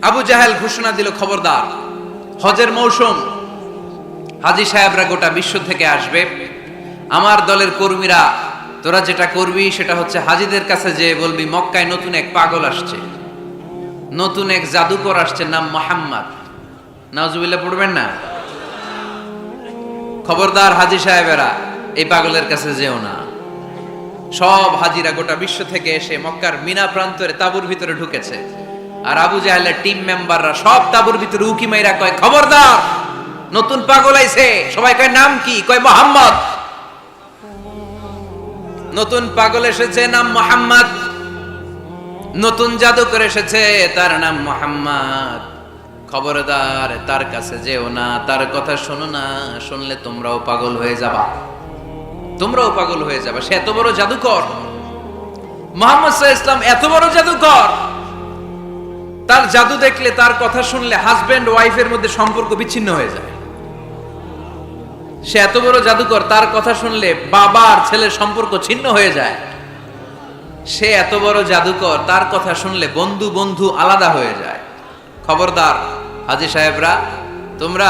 আবু জাহেল ঘোষণা দিল, খবরদার, হজের মৌসুম, হাজী সাহেবরা গোটা বিশ্ব থেকে আসবে, আমার দলের কর্মীরা তোরা যেটা করবি সেটা হচ্ছে হাজীদের কাছে যে বলবি মক্কায় নতুন এক পাগল আসছে, নতুন এক জাদুকর আসছে, নাম মোহাম্মদ। নাউজুবিল্লাহ পড়বেন না? খবরদার হাজী সাহেবেরা, এই পাগলের কাছে যেও না। সব হাজিরা গোটা বিশ্ব থেকে এসে মক্কার মিনা প্রান্তরে তাঁবুর ভিতরে ঢুকেছে, আর আবু জাহেলের টিম মেম্বাররা সব তাঁবুর ভিতরে উকি মাইরা কয়, খবরদার, নতুন পাগল আইছে। সবাই কয়, নাম কি? কয়, মোহাম্মদ। নতুন পাগল এসেছে, নাম মোহাম্মদ। নতুন জাদুকর এসেছে, তার নাম মোহাম্মদ। খবরদার, তার কাছে যেও না, তার কথা শোনো না, শুনলে তোমরাও পাগল হয়ে যাবা, তোমরাও পাগল হয়ে যাবে। সে এত বড় জাদুকর, মুহাম্মদ সাল্লাল্লাহু আলাইহি ওয়াসাল্লাম এত বড় জাদুকর, তার জাদু দেখলে, তার কথা শুনলে হাজবেন্ড ওয়াইফের মধ্যে সম্পর্ক বিচ্ছিন্ন হয়ে যায়। সে এত বড় জাদুকর, তার কথা শুনলে বাবা আর ছেলের সম্পর্ক ছিন্ন হয়ে যায়। সে এত বড় জাদুকর, তার কথা শুনলে বন্ধু বন্ধু আলাদা হয়ে যায়। খবরদার হাজী সাহেবরা, তোমরা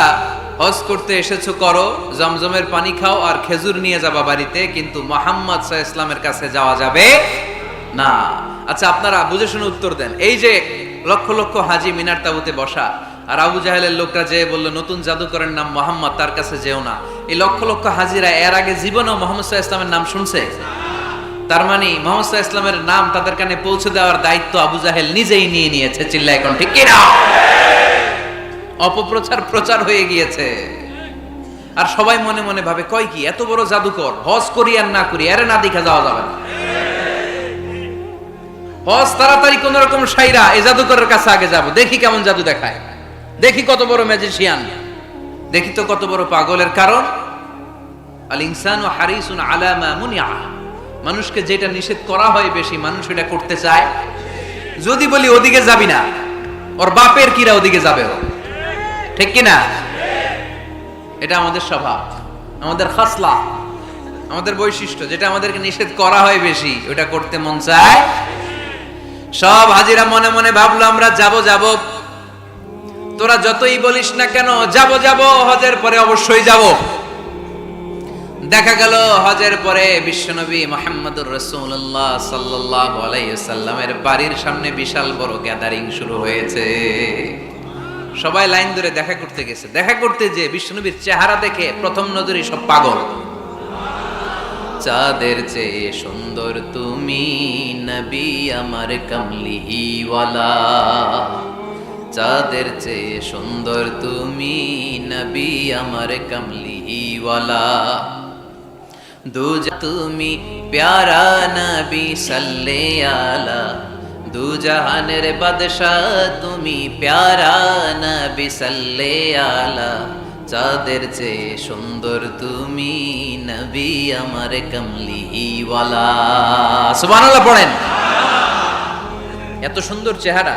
হজ করতে এসেছো করো, জমজমের পানি খাও আর খেজুর নিয়ে যাবা বাড়িতে, কিন্তু মুহাম্মদ সাল্লাল্লাহু আলাইহি ওয়াসাল্লামের কাছে যাওয়া যাবে না। আচ্ছা, আপনারা বুঝে শুনে উত্তর দেন। এই যে লক্ষ লক্ষ হাজী মিনার তাঁবুতে বসা, আর আবু জাহেলের লোকরা যে বলল নতুন জাদুকরের নাম মোহাম্মদ, তার কাছে যেও না, এই লক্ষ লক্ষ হাজীরা এর আগে জীবনেও মুহাম্মদ সাল্লাল্লাহু আলাইহি ওয়াসাল্লামের নাম শুনছে? তার মানে মুহাম্মদ সাল্লাল্লাহু আলাইহি ওয়াসাল্লামের নাম তাদের কানে পৌঁছে দেওয়ার দায়িত্ব আবু জাহেল নিজেই নিয়ে নিয়েছে। চিল্লায় এখন ঠিক কি না? অপপ্রচার প্রচার হয়ে গিয়েছে। আর সবাই মনে মনে ভাবে, কয় কি, এত বড় জাদুকর, হজ করি আর না করি এর না দেখা যাওয়া যাবে না। হজ তাড়াতাড়ি কোন রকম সাইরা এই জাদুকরের কাছে আগে যাব, দেখি কেমন জাদু দেখায়, দেখি কত বড় ম্যাজিশিয়ান, দেখি তো কত বড় পাগলের। কারণ আল ইনসানু হারিসুন আলা মা মুনিআ, মানুষকে যেটা নিষেধ করা হয় বেশি, মানুষ এটা করতে চায়। যদি বলি ওদিকে যাবি না, ওর বাপের কিরা ওদিকে যাবে, ঠিক কি না? এটা আমাদের স্বভাব, আমাদের খাসলা, আমাদের বৈশিষ্ট্য, যেটা আমাদেরকে নিষেধ করা হয় বেশি, ওটা করতে মন চায়। সব হাজিরা মনে মনে ভাবলো, আমরা যাব যাব, তোরা যতই বলিস না কেন যাব যাব, হজের পরে অবশ্যই যাব। দেখা গেল হজের পরে বিশ্বনবী মুহাম্মদুর রাসূলুল্লাহ সাল্লাল্লাহু আলাইহি ওয়াসাল্লামের বাড়ির সামনে বিশাল বড় গ্যাদারিং শুরু হয়েছে। সবাই লাইন ধরে দেখা করতে গেছে। দেখা করতে যে বিশ্বনবীর চেহারা দেখে প্রথম নজরেই সব পাগল। চাঁদের চেয়ে সুন্দর তুমি নবী আমার কামলিওয়ালা, চাঁদের চেয়ে সুন্দর তুমি নবী আমার কামলিওয়ালা, দুজা তুমি প্যারা নবী সাল্লে আলা, দু জাহানের বাদশাহ তুমি প্যারা নবী সাল্লে আলা, চাঁদের চেয়ে সুন্দর তুমি নবী আমার কামলিওয়ালা। সুবহানাল্লাহ পড়েন। এত সুন্দর চেহারা,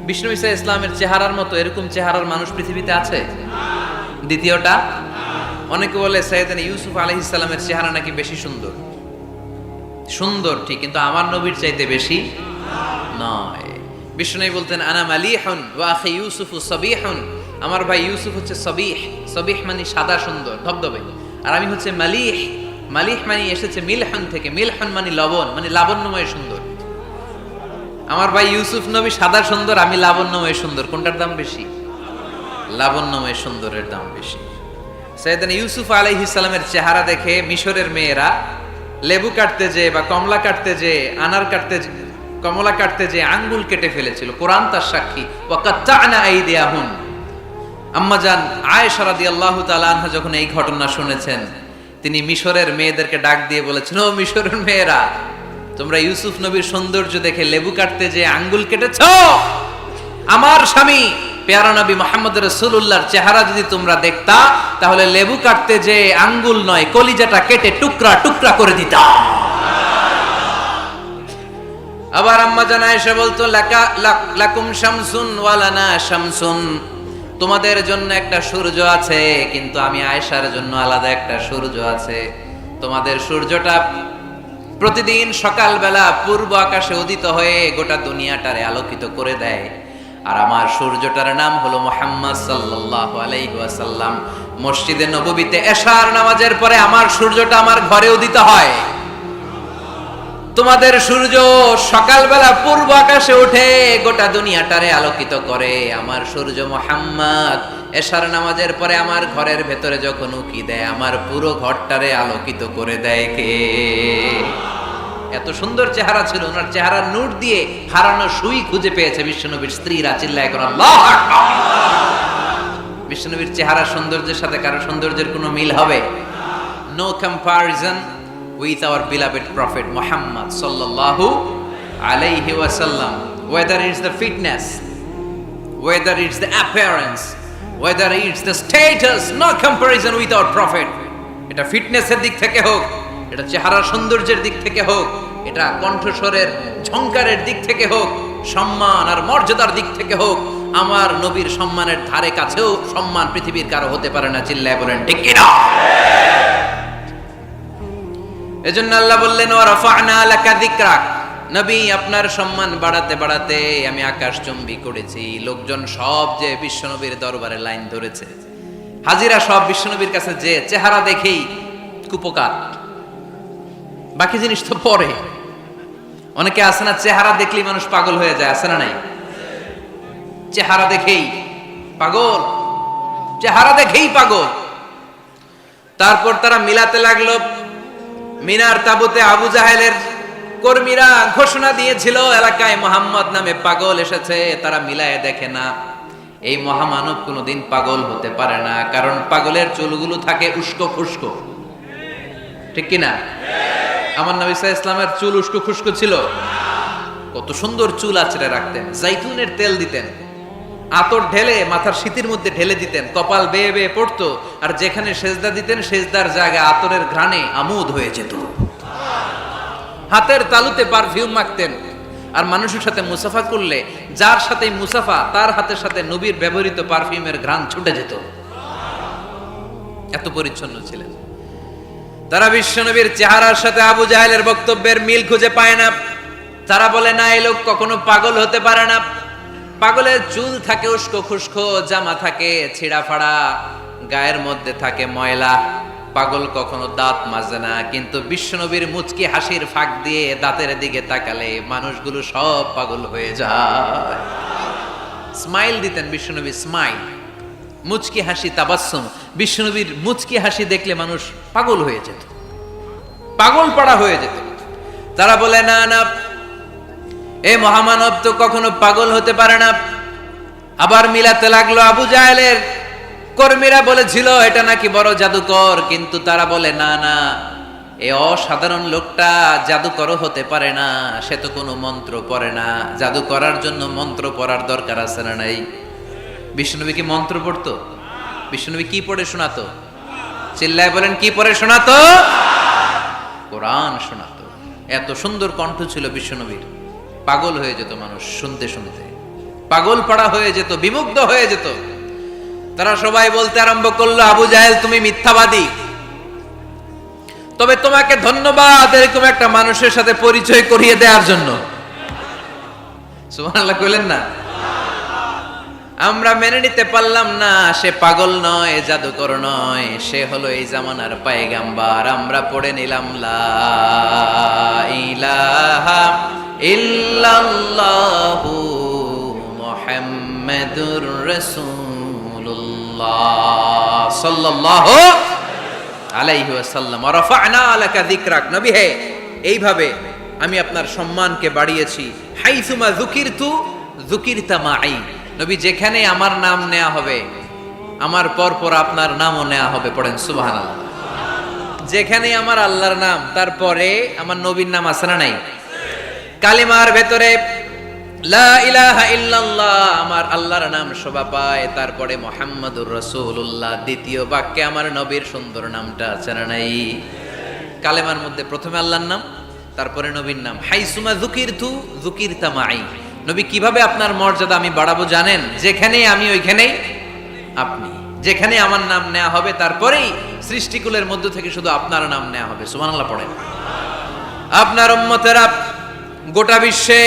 বিষ্ণু ঈসা ইসলামের চেহারার মতো এরকম চেহারার মানুষ পৃথিবীতে আছে? দ্বিতীয়টা, অনেকে বলে সাইয়েদনা ইউসুফ আলাইহিস সালামের চেহারা নাকি বেশি সুন্দর। সুন্দর ঠিক, কিন্তু আমার নবীর চাইতে বেশি নয়। বিষ্ণু বলতেন, আনা মালিহুন ওয়া আখি ইউসুফু সাবিহুন, আমার ভাই ইউসুফ হচ্ছে সবিহ, সবিহ মানে সাদা সুন্দর ধবধবে, আর আমি হচ্ছে মালিহ, মালিহ মানে এসেছে মিলহন থেকে, মিলহন মানে লবণ, মানে লাবণ্যময় সুন্দর। আমার ভাই ইউসুফ নবী সাদা সুন্দর, আমি লাবণ্যময় সুন্দর। কোনটার দাম বেশি? লাবণ্যময় সুন্দরের দাম বেশি। সাইয়েদনা ইউসুফ আলাইহিস সালামের চেহারা দেখে মিশরের মেয়েরা লেবু কাটতে যে বা কমলা কাটতে যে, আনার কাটতে, কমলা কাটতে যে আঙ্গুল কেটে ফেলেছিল। কোরআন তার সাক্ষী, ওয়া কাত্তা'না আইদিয়াহুন। আম্মাজান আয়েশা রাদিয়াল্লাহু তাআলা আনহা যখন এই ঘটনা শুনেছেন, তিনি মিশরের মেয়েদেরকে ডাক দিয়ে বলেছেন, ও মিশরের মেয়েরা, তোমরা ইউসুফ নবীর সৌন্দর্য দেখে লেবু কাটতে যে আঙ্গুল কেটেছ, আমার স্বামী পেয়ারা নবী মুহাম্মদ রাসূলুল্লাহর চেহারা যদি তোমরা দেখতা, তাহলে লেবু কাটতে যে আঙ্গুল নয়, কলিজাটা কেটে টুকরা টুকরা করে দিতা। আবার আম্মাজান আয়েশা বলতো, লাকুম শামসুন ওয়া লানা শামসুন, তোমাদের জন্য একটা সূর্য আছে, কিন্তু আমি আয়েশার জন্য আলাদা একটা সূর্য আছে। তোমাদের সূর্যটা প্রতিদিন সকালবেলা পূর্ব আকাশে উদিত হয়ে গোটা দুনিয়াটারে আলোকিত করে দেয়, আর আমার সূর্যটার নাম হলো মুহাম্মদ সাল্লাল্লাহু আলাইহি ওয়াসাল্লাম। মসজিদে নববীতে এশার নামাজের পরে আমার সূর্যটা আমার ঘরে উদিত হয়। তোমাদের সূর্য সকালবেলা পূর্ব আকাশে উঠে গোটা দুনিয়াটারে আলোকিত করে, আমার সূর্য মুহাম্মদ এশার নামাজের পরে আমার ঘরের ভেতরে যখন উকি দেয় আমার পুরো ঘরটারে আলোকিত করে দেয় কে? এত সুন্দর চেহারা ছিল, ওনার চেহারার নূর দিয়ে হারানো সুই খুঁজে পেয়েছে বিশ্বনবীর স্ত্রীরা। চিল্লায় করে আল্লাহু আকবার। বিশ্বনবীর চেহারা সৌন্দর্যের সাথে কারো সৌন্দর্যের কোনো মিল হবে? No comparison with our beloved prophet Muhammad sallallahu alayhi wasallam. Whether it's the fitness, whether it's the appearance, whether it's the status, no comparison with our prophet. এটা ফিটনেসের দিক থেকে হোক, এটা চেহারার সৌন্দর্যের দিক থেকে হোক, এটা কণ্ঠস্বরের ঝংকারের দিক থেকে হোক, সম্মান আর মর্যাদার দিক থেকে হোক, আমার নবীর সম্মানের ধারে কাছেও সম্মান পৃথিবীর কারো হতে পারে না। চিল্লায় বলেন ঠিক কি না? এজন্য আল্লাহ বললেন ওয়া রাফা'না লাকা যিকরাক, নবী আপনার সম্মান বাড়াতে বাড়াতে আমি আকাশচুম্বী করেছি। লোকজন সব যে বিশ্বনবীর দরবারে লাইন ধরেছে, হাজিরা সব বিশ্বনবীর কাছে যে চেহারা দেখেই কুপকার, বাকি জিনিস তো পরে। অনেকে আছে না চেহারা দেখলেই মানুষ পাগল হয়ে যায়, আছে না নাই? চেহারা দেখেই পাগল, চেহারা দেখেই পাগল। তারপর তারা মিলাতে লাগলো। মিনার তাবুতে আবু জাহেলের কর্মীরা ঘোষণা দিয়েছিল এলাকায় মুহাম্মদ নামে পাগল এসেছে। তারা মিলায়ে দেখে না, এই মহামানব কোনোদিন পাগল হতে পারে না, কারণ পাগলের চুলগুলো থাকে উস্কো খুস্কো, ঠিক কিনা? আমার নবী সাল্লাল্লাহু আলাইহি ওয়াসাল্লামের চুল উস্কো খুস্কো ছিল? কত সুন্দর চুল আঁচড়ে রাখতেন, জাইতুনের তেল দিতেন, আতর ঢেলে মাথার শীতের মধ্যে ঢেলে দিতেন, কপাল বেয়ে বেয়ে পড়তো, আর যেখানে সেজদা দিতেন সেজদার জায়গা আতরের ঘ্রাণে আমোদ হয়ে যেত। হাতের তালুতে পারফিউম মাখতেন, আর মানুষের সাথে মুসাফা করলে যার সাথে মুসাফা তার হাতের সাথে নবীর ব্যবহৃত পারফিউমের ঘ্রাণ ছুটে যেত। এত পরিচ্ছন্ন ছিলেন তারা। বিশ্বনবীর চেহারার সাথে আবু জাহেলের বক্তব্যের মিল খুঁজে পায় না। তারা বলে না, এই লোক কখনো পাগল হতে পারে না। পাগলের চুল থাকে উস্কো খুস্কো, জামা থাকে ছিঁড়া ফাড়া, গায়ের মধ্যে থাকে ময়লা। পাগল কখনো দাঁত মাজে না, কিন্তু বিশ্বনবীর মুচকি হাসির ফাঁক দিয়ে দাঁতের দিকে তাকালে মানুষগুলো সব পাগল হয়ে যায়। স্মাইল দিতেন বিশ্বনবী, স্মাইল, মুচকি হাসি, তাবাসসুম। বিশ্বনবীর মুচকি হাসি দেখলে মানুষ পাগল হয়ে যেত, পাগল পাড়া হয়ে যেত। তারা বলে না না, এই মহামানব তো কখনো পাগল হতে পারে না। আবার মিলাতে লাগলো। আবু জাহেলের কর্মীরা বলেছিল এটা নাকি বড় জাদুকর, কিন্তু তারা বলে না না, এই অসাধারণ লোকটা জাদুকরও হতে পারে না, সে তো কোনো মন্ত্র পড়ে না। জাদু করার জন্য মন্ত্র পড়ার দরকার আছে না নাই? বিষ্ণুনবী কি মন্ত্র পড়তো? বিষ্ণুনবী কি পড়ে শোনাতো? চিল্লায় বলেন কি পড়ে শোনাতো? কোরআন শোনাতো। এত সুন্দর কণ্ঠ ছিল বিশ্বনবীর, পাগল হয়ে যেত মানুষ শুনতে শুনতে, পাগল পাড়া হয়ে যেত, বিমুগ্ধ হয়ে যেত। তারা সবাই বলতে আরম্ভ করলো, আবু জাহেল তুমি মিথ্যাবাদী, তবে তোমাকে ধন্যবাদ এরকম একটা মানুষের সাথে পরিচয় করিয়ে দেওয়ার জন্য। সুবহানাল্লাহ কইলেন না? আমরা মেনে নিতে পারলাম না সে পাগল নয়, জাদুকর নয়, সে হলো এই জামানার পয়গাম্বার। আমরা পড়ে নিলাম লা ইলাহা ইল্লাল্লাহু মুহাম্মাদুর রাসূলুল্লাহ সাল্লাল্লাহু আলাইহি ওয়াসাল্লাম। ওয়া রাফা'না লাকা যিকরাক, নবী হে এইভাবে আমি আপনার সম্মানকে বাড়িয়েছি। হাইসুমা যুকিরতু যুকিরতা মাই, নবী যেখানে আমার নাম নেওয়া হবে আমার পর পর আপনার নামও নেওয়া হবে। পড়েন সুবহানাল্লাহ। যেখানে আমার আল্লাহর নাম তারপরে আমার নবীর নাম আছে না নাই? কালিমার ভেতরে লা ইলাহা ইল্লাল্লাহ আমার আল্লাহর নাম শোভা পায়, তারপরে মুহাম্মাদুর রাসূলুল্লাহ দ্বিতীয় বাক্যে আমার নবীর সুন্দর নামটা আছে না নাই? কালেমার মধ্যে প্রথমে আল্লাহর নাম, তারপরে নবীর নাম। হাইসুমা যুকিরতু যুকিরতা মাই, নবী কিভাবে আপনার মর্যাদা আমি বাড়াবো জানেন? যেখানেই আমি ওইখানেই আপনি, যেখানে আমার নাম নেওয়া হবে তারপরেই সৃষ্টিকুলের মধ্য থেকে শুধু আপনার নাম নেওয়া হবে। সুবহানাল্লাহ পড়েন। আপনার উম্মতেরা গোটা বিশ্বে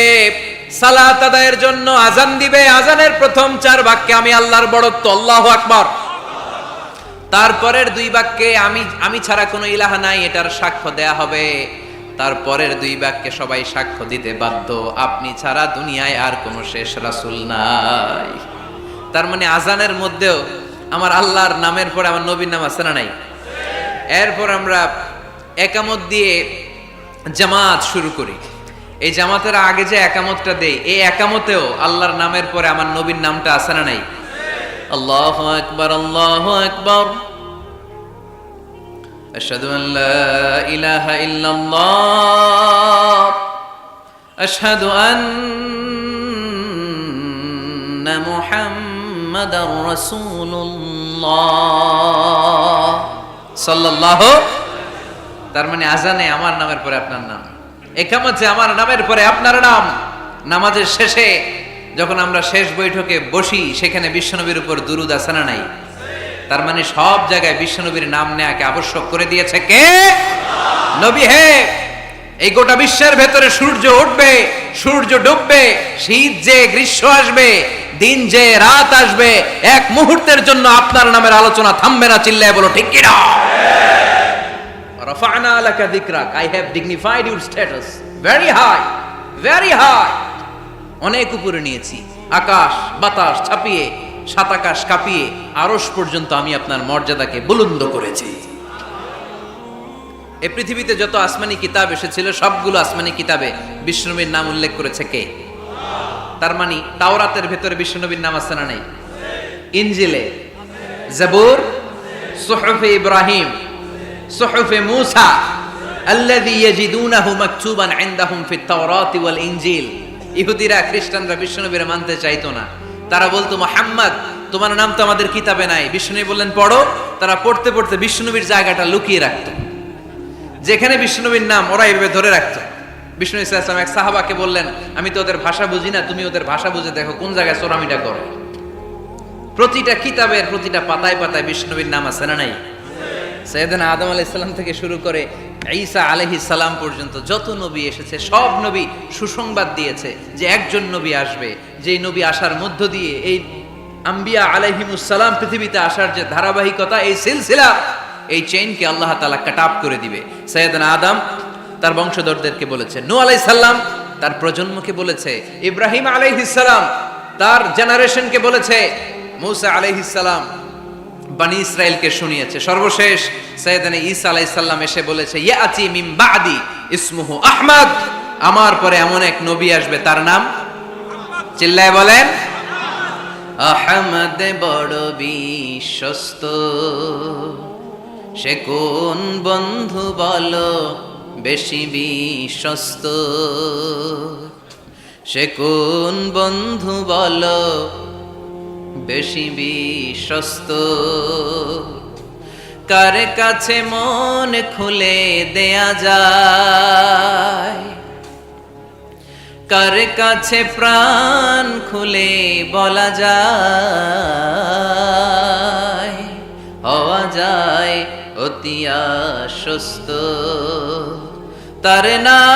সালাত আদায়ের জন্য আজান দিবে, আজানের প্রথম 4 বাক্যে আমি আল্লাহর বড়ত্ব, আল্লাহু আকবার। তারপরের 2 বাক্যে আমি ছাড়া কোনো ইলাহা নাই, এটার সাক্ষ্য দেয়া হবে। তারপরের 2 বাক্যে সবাই সাক্ষ্য দিতে বাধ্য, আপনি ছাড়া দুনিয়ায় আর কোনো শেষ রাসূল নাই। তার মানে আজানের মধ্যেও আমার আল্লাহর নামের পরে আমার নবীর নাম আছে না নাই? এরপর আমরা একামত দিয়ে জামাত শুরু করি। এই জামাতের আগে যে একামতটা দেই, এই একামতেও আল্লাহর নামের পরে আমার নবীর নামটা আছে না নাই? আল্লাহু আকবার, আল্লাহু আকবার, আশহাদু আন লা ইলাহা ইল্লাল্লাহ, আশহাদু আন্না মুহাম্মাদার রাসূলুল্লাহ সাল্লাল্লাহু। তার মানে আজানে আমার নামের পরে আপনার নাম, একামতে আমার নামের পরে আপনার নাম। নামাজের শেষে যখন আমরা শেষ বৈঠকে বসি, সেখানে বিশ্বনবীর উপর দুরূদ আছে না নাই? তার মানে সব জায়গায় বিশ্বনবীর নাম নেয়াকে আবশ্যক করে দিয়েছে কে? নবী। হে, এই গোটা বিশ্বের ভেতরে সূর্য উঠবে, সূর্য ডুববে, শীত যে গ্রীষ্ম আসবে, দিন যে রাত আসবে, এক মুহূর্তের জন্য আপনার নামের আলোচনা থামবে না। চিল্লায় বলো ঠিক কি না? রাফা'না লাকা যিকরাক, I have dignified your status very high, very high। অনেক উপরে নিয়েছি, আকাশ বাতাস ছাপিয়ে, 7 আকাশ কাঁপিয়ে আরশ পর্যন্ত আমি আপনার মর্যাদাকে বুলন্দ করেছি। এই পৃথিবীতে যত আসমানি কিতাব এসেছিল, সবগুলো আসমানি কিতাবে বিষ্ণুনবীর নাম উল্লেখ করেছে কে? তার মানে তাওরাতের ভেতরে বিষ্ণুনবীর নাম আছে না নাই? ইনজিলে, জাবুর, সুহুফে ইব্রাহিম, সুহুফে মূসা, আল্লাযী ইয়াজিদুনাহু মাকতুবান ইনদাহুম ফিত তাওরাতি ওয়াল ইনজিল। ইহুদিরা খ্রিস্টানরা বিষ্ণুনবীর মানতে চাইতো না। তারা বলতো, মুহাম্মদ তোমার নাম তো আমাদের কিতাবে নাই। বিষ্ণুনবী বললেন পড়ো। তারা পড়তে পড়তে বিষ্ণুনবীর জায়গাটা লুকিয়ে রাখতো, যেখানে বিষ্ণুনবীর নাম ওরা এইভাবে ধরে রাখতো। বিষ্ণু ইসা ইসলাম এক সাহাবাকে বললেন, আমি তো ওদের ভাষা বুঝি না, তুমি ওদের ভাষা বুঝে দেখো কোন জায়গায় চোরামিটা করে। প্রতিটা কিতাবের প্রতিটা পাতায় পাতায় বিষ্ণুনবীর নাম আছে না নাই? সাইয়েদনা আদম আলাইহিস সালাম থেকে শুরু করে ঈসা আলাইহিস সালাম পর্যন্ত যত নবী এসেছে, সব নবী সুসংবাদ দিয়েছে যে একজন নবী আসবে, যেই নবী আসার মধ্য দিয়ে এই আম্বিয়া আলাইহিমুস সালাম পৃথিবীতে আসার যে ধারাবাহিকতা, এই সিলসিলা, এই চেইনকে আল্লাহ তাআলা কাট অফ করে দিবে। সাইয়েদনা আদম তার বংশধরদেরকে বলেছে, নূহ আলাইহিস সালাম তার প্রজন্মকে বলেছে, ইব্রাহিম আলাইহিস সালাম তার জেনারেশনকে বলেছে, মূসা আলাইহিস সালাম বনি ইসরাইলকে শুনিয়েছে। সর্বশেষ সাইয়েদনা ঈসা আলাইহিস সালাম এসে বলেছে, ইয়াতি মিন বাদি ইসমুহু আহমদ, আমার পরে এমন এক নবী আসবে তার নাম, চিল্লায় বলেন, আহমদ বড় বিশ্বস্ত, সে কোন বন্ধু বলো বেশি বিশ্বস্ত, সে কোন বন্ধু বলো বেশি বিশ্বস্ত, কার কাছে মন খুলে দেয়া যায়, কার কাছে প্রাণ খুলে বলা যায়, হওয়া যায় অতি আশ্বস্ত, তার নাম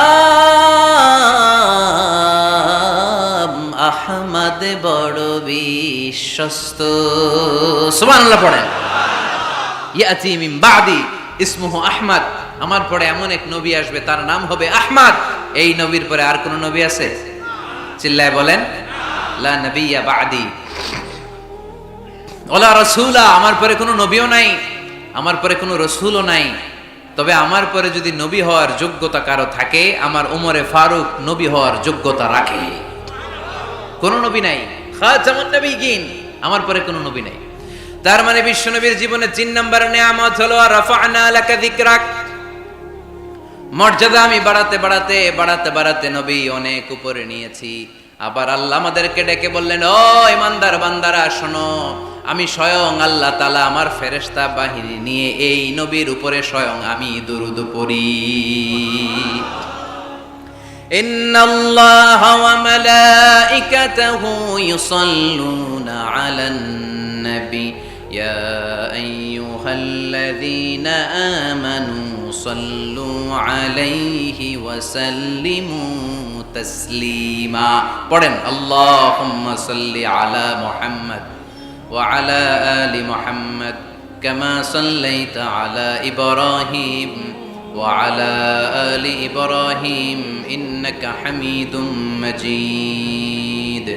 আহমদ বড় বিশ্বস্ত। সুবহানাল্লাহ পড়েন। ইয়াতি মিন বাদি ইসমুহু আহমদ, আমার পরে এমন এক নবী আসবে তার নাম হবে আহমদ। এই নবীর পরে আর কোন নবী আছে? চিল্লায় বলেন, লা নবিয়্যা বাদি ওয়ালা রাসূলা, আমার পরে কোনো নবীও নাই, আমার পরে কোনো রাসূলও নাই। তবে আমার পরে যদি নবী হওয়ার যোগ্যতা কারো থাকে, আমার ওমরে ফারুক নবী হওয়ার যোগ্যতা রাখে। কোন নবী নাই, খাতামুন নবিয়্যিন, আমার পরে কোনো নবী নাই। তার মানে বিশ্বনবীর জীবনে 3 নম্বর নিয়ামত হলো রাফা'না লাকা যিকরাক, মর্যাদা আমি বাড়াতে বাড়াতে বাড়াতে বাড়াতে নবী অনেক উপরে নিয়েছি। আবার আল্লাহ আমাদেরকে ডেকে বললেন, ও ইমানদার বান্দারা শোনো, আমি স্বয়ং আল্লাহ তাআলা আমার ফেরেশতা বাহিনী নিয়ে এই নবীর উপরে স্বয়ং আমি দুরূদ পড়ি। ইন্নাল্লাহা ওয়া মালাইকাতাহু ইউসাল্লুনা আলান নবী ইয়া আইয়ুহাল্লাযীনা আমানু সাল্লু আলাইহি ওয়া সাল্লিমু তাসলিমা। পড়েন আল্লাহুম্মা সাল্লি আলা মুহাম্মদ ওয়া আলা আলি মুহাম্মদ কামা সাল্লাইতা আলা ইব্রাহিম ওয়া আলা আলি ইব্রাহিম ইন্নাকা হামিদুম মাজিদ।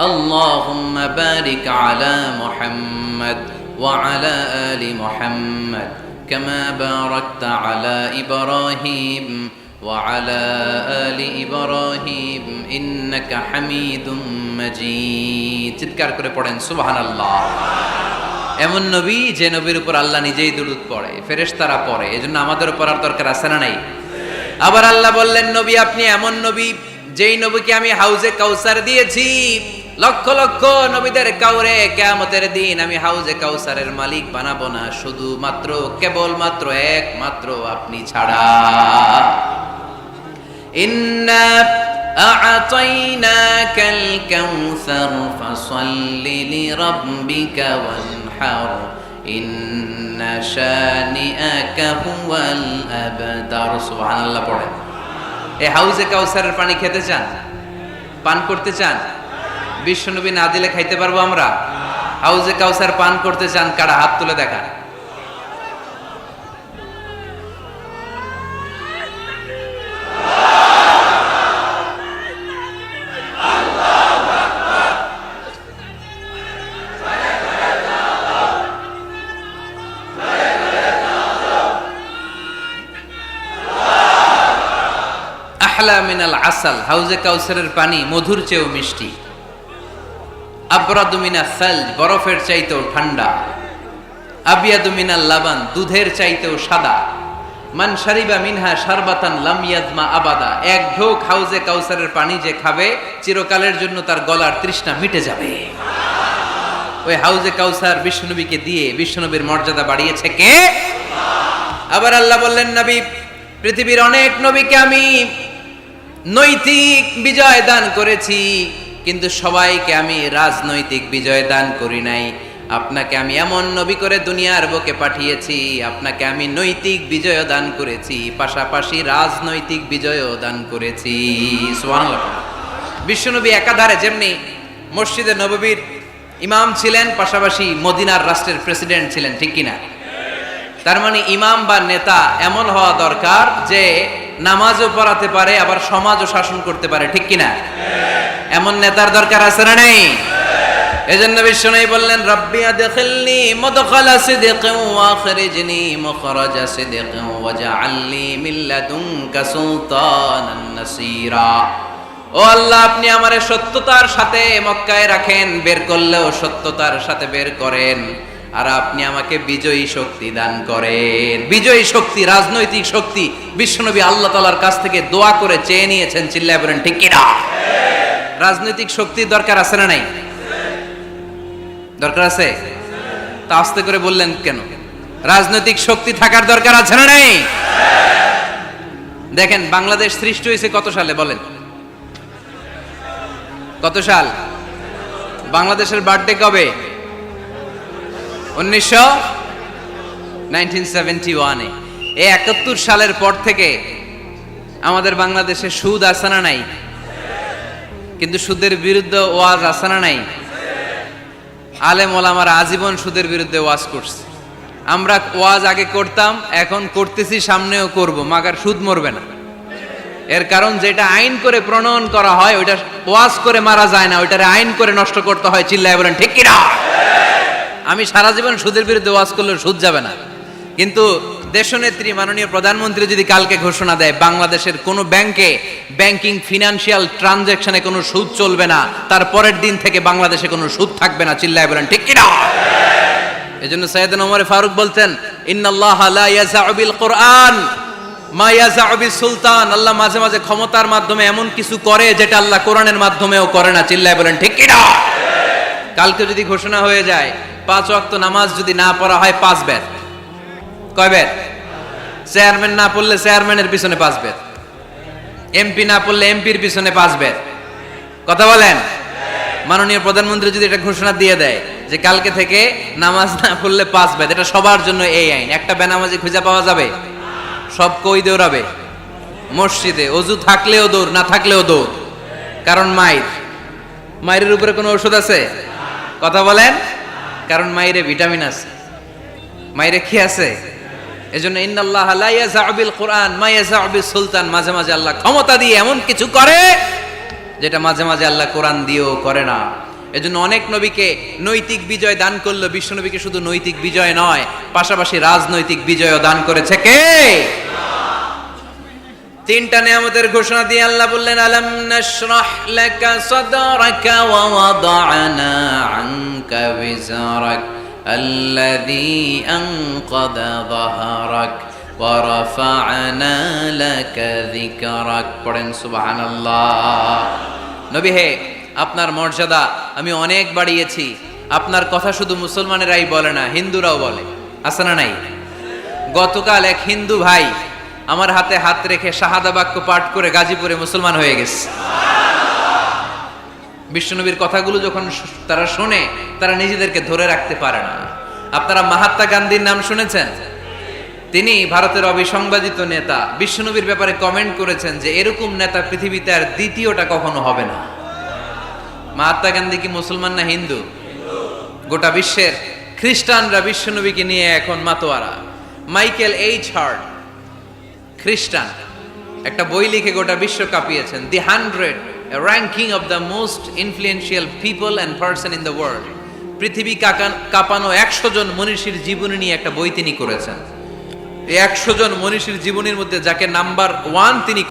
আল্লাহুম্মা বারিক আলা মুহাম্মদ ওয়া আলা আলি মুহাম্মদ কামা বারাকতা আলা ইব্রাহিম وعلى آل إبراهيم إنك حميد مجيد। চিৎকার করে পড়েন সুবহানাল্লাহ। এমন নবী যে নবীর উপর আল্লাহ নিজেই দুরূদ পড়ে, ফেরেশতারা পড়ে, এজন্য আমাদের উপর আর দরকার আছে না নাই? আবার আল্লাহ বললেন নবী আপনি এমন নবী যেই নবীকে আমি হাউজে কাউসার দিয়েছি, লক্ষ লক্ষ নবীদের কাউরে কিয়ামতের দিন আমি হাউজে কাউসারের মালিক বানাবো না, শুধুমাত্র কেবলমাত্র একমাত্র আপনি ছাড়া। ইন্না আ'তাইনাকাল কাউসার ফাসাল্লি লিরাব্বিকা ওয়ানহার ইন্না শানিআকা হুয়াল আবতার। সুবহানাল্লাহ পড়েন। এই হাউজে কাউসারের পানি খেতে চান, পান করতে চান? বিশ্বনবী না দিলে খাইতে পারবো আমরা? হাউজে কাউসার পান করতে চান কারা? হাত তুলে দেখান। আহলা মিনাল আসাল, হাউজে কাউসারের পানি মধুর চেয়েও মিষ্টি। আবরাদু মিনাস সালজ, বরফের চাইতেও ঠান্ডা। আবিয়াদু মিনাল লাবান, দুধের চাইতেও সাদা। মান শারিবা মিনহা শারবাতান লাম ইয়াজমা আবাদা, এক ঢোক হাউজে কাউসারের পানি যে খাবে চিরকালের জন্য তার গলার তৃষ্ণা মিটে যাবে। ওই হাউজে কাউসার বিশ্বনবীকে দিয়ে বিশ্বনবীর মর্যাদা বাড়িয়েছে কে? আবার আল্লাহ বললেন নবী পৃথিবীর অনেক নবীকে আমি নৈতিক বিজয় দান করেছি, কিন্তু সবাইকে আমি রাজনৈতিক বিজয় দান করি নাই। আপনাকে আমি এমন নবী করে দুনিয়ার বুকে পাঠিয়েছি, আপনাকে আমি নৈতিক বিজয় দান করেছি, পাশাপাশি রাজনৈতিক বিজয়ও দান করেছি। সুবহানাল্লাহ। বিশ্বনবী একাধারে যেমনি মসজিদে নববীর ইমাম ছিলেন, পাশাপাশি মদিনার রাষ্ট্রের প্রেসিডেন্ট ছিলেন, ঠিক কিনা? তার মানে ইমাম বা নেতা এমন হওয়া দরকার যে নামাজও পড়াতে পারে আবার সমাজও শাসন করতে পারে, ঠিক কিনা? এমন নেতার দরকার আছে না নেই? এজন্য বিশ্বনবী বললেন রব্বি আদখিলনি মুদখালা সিদকিন ওয়া আখরিজনি মুখরাজা সিদকিন ওয়াজআলনি মিন লাদুনকা সুলতানান নাসীরা। ও আল্লাহ আপনি আমারে সত্যতার সাথে মক্কায় রাখেন, বের করলেও সত্যতার সাথে বের করেন, আর আপনি আমাকে বিজয়ী শক্তি দান করেন। বিজয়ী শক্তি, রাজনৈতিক শক্তি বিশ্বনবী আল্লাহ তাআলার কাছ থেকে দোয়া করে চেয়ে নিয়েছেন। চিল্লায় বলেন ঠিক কিনা? রাজনৈতিক শক্তির দরকার আছে না নাই? দরকার আছে। তা আস্তে করে বললেন কেন? রাজনৈতিক শক্তি থাকার দরকার আছে না নাই? দেখেন বাংলাদেশ সৃষ্টি হয়েছে কত সালে বলেন? কত সাল? বাংলাদেশের বার্থডে কবে? 1971-এ। এই 71 সালের পর থেকে আমাদের বাংলাদেশে সুদ আছে না নাই? কিন্তু সুদের বিরুদ্ধে ওয়াজ আছে না নাই? আলেম ওলামারা আজীবন সুদের বিরুদ্ধে ওয়াজ করছে। আমরা ওয়াজ আগে করতাম, এখন করতেছি, সামনেও করব, মাগার সুদ মরবে না। এর কারণ যেটা আইন করে প্রণয়ন করা হয় ওইটা ওয়াজ করে মারা যায় না, ওইটারে আইন করে নষ্ট করতে হয়। চিল্লায় বলেন ঠিক কিনা? আমি সারা জীবন সুদের বিরুদ্ধে ওয়াজ করলে সুদ যাবে না, কিন্তু দেশনেত্রী মাননীয় প্রধানমন্ত্রী যদি কালকে ঘোষণা দেয় বাংলাদেশের কোনো ব্যাংকে ব্যাংকিং ফিনান্সিয়াল ট্রানজাকশনে কোনো সুদ চলবে না, তার পরের দিন থেকে বাংলাদেশে কোনো সুদ থাকবে না। চিল্লায় বলেন ঠিক কিনা? এজন্য সাইয়েদনা ওমর ফারুক বলতেন ইন্নাল্লাহা লা ইয়াযাউ বিল কুরআন মা ইয়াযাউ বিস সুলতান। আল্লাহ মাঝে মাঝে ক্ষমতার মাধ্যমে এমন কিছু করে যেটা আল্লাহ কোরআনের মাধ্যমেও করে না। চিল্লায় বলেন ঠিক কিনা? কালকে যদি ঘোষণা হয়ে যায় 5 ওয়াক্ত নামাজ যদি না পড়া হয় 5 বের, কয় বের? চেয়ারম্যান না পড়লে চেয়ারম্যানের পিছনে 5 বের, এমপি না পড়লে এমপির পিছনে 5 বের। কথা বলেন? মাননীয় প্রধানমন্ত্রী যদি এটা ঘোষণা দিয়ে দেয় যে কালকে থেকে নামাজ না পড়লে 5 বের, এটা সবার জন্য এই আইন, একটা বেনামাজি খুঁজে পাওয়া যাবে? সব কই দৌড়াবে। মসজিদে অজু থাকলেও দৌড়, না থাকলেও দৌড়। কারণ মায়ের উপরে কোনো ওষুধ আছে? কথা বলেন। কারণ মায়েরে ভিটামিন আছে, মায়েরে কি আছে? এজন্য ইন্নাল্লাহা লা ইয়াযা'উ বিল কুরআন মা ইয়াযা'উ বিস সুলতান। মাঝে মাঝে আল্লাহ ক্ষমতা দিয়ে এমন কিছু করে যেটা মাঝে মাঝে আল্লাহ কোরআন দিয়েও করে না। এজন্য অনেক নবীকে নৈতিক বিজয় দান করলো, বিশ্ব নবীকে শুধু নৈতিক বিজয় নয়, পাশাপাশি রাজনৈতিক বিজয়ও দান করেছে কে? তিনটা নিয়ামতের ঘোষণা দিয়ে আল্লাহ বললেন, আলাম নাশরাহ লাকা সাদরাকা ওয়া ওয়াদা'না আনকা বিজরাক আল্লাযী আনকাযা যাহরাক ওয়া রাফা'না লাকা যিকরাক। পড়েন সুবহানাল্লাহ। নবী হে, আপনার মর্যাদা আমি অনেক বাড়িয়েছি। আপনার কথা শুধু মুসলমানেরাই বলে না, হিন্দুরাও বলে। আছে না নাই? গতকাল এক হিন্দু ভাই আমার হাতে হাত রেখে শাহাদা বাক্য পাঠ করে গাজীপুরে মুসলমান হয়ে গেছে। বিশ্বনবীর কথাগুলো যখন তারা শোনে, তারা নিজেদেরকে ধরে রাখতে পারে না। আপনারা মহাত্মা গান্ধীর নাম শুনেছেন? তিনি ভারতের অবিসংবাদিত নেতা। বিশ্বনবীর ব্যাপারে কমেন্ট করেছেন যে এরকম নেতা পৃথিবীতে আর দ্বিতীয়টা কখনো হবে না। মহাত্মা গান্ধী কি মুসলমান না হিন্দু? গোটা বিশ্বের খ্রিস্টানরা বিশ্বনবীকে নিয়ে এখন মাতোয়ারা। মাইকেল এইচ হার্ট, খ্রিস্টান, একটা বই লিখে গোটা বিশ্ব কাঁপিয়েছেন, দি 100 ranking of the most influential people and person in the world. পৃথিবী কাঁপানো 100 জন মনীষীর জীবনী নিয়ে একটা বই তিনি করেছেন। এই 100 জন মনীষীর জীবনীর মধ্যে যাকে নাম্বার 1 তিনি